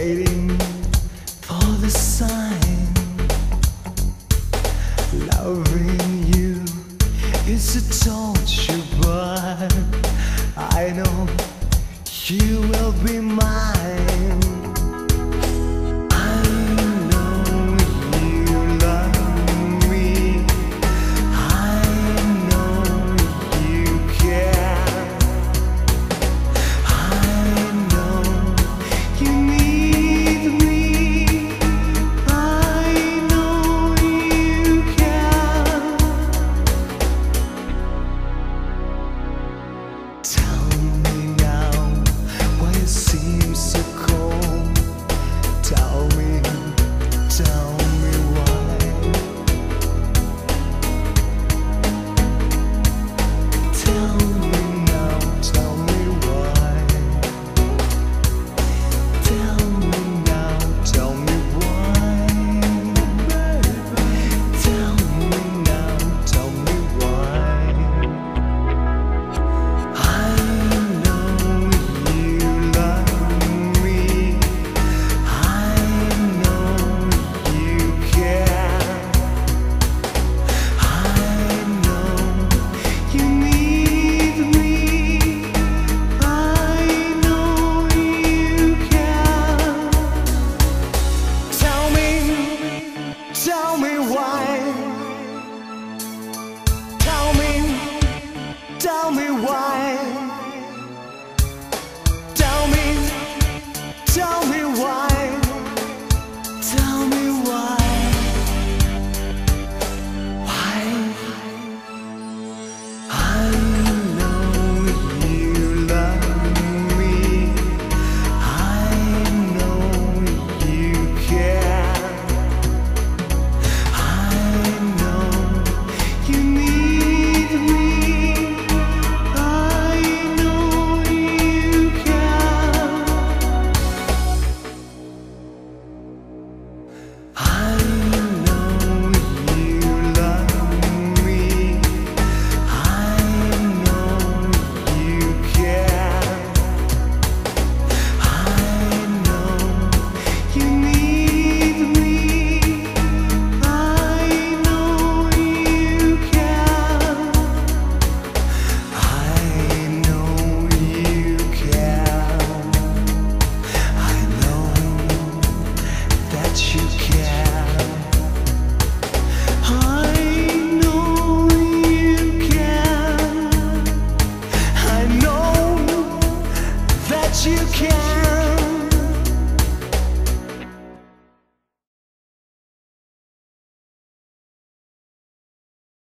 waiting for the sign. Loving you is a torture, but I know you will be mine. I know you love me. I know you care. I know you need me. I know you care. Tell me now why it seems so cold. Tell me why. Tell me now, tell me why. Tell me now, tell me why. Tell me now, tell me why. I know you love me. I know you care. I know you need me. I know you care. Tell me why. Tell me why. Tell me why. Tell me why. Why? I know you love me. I know you care. I know you need me. I know you care. I know you love me. I know you care. I know you need me. I know you care. I know you care. I know that you care. I know you care. I know that you care.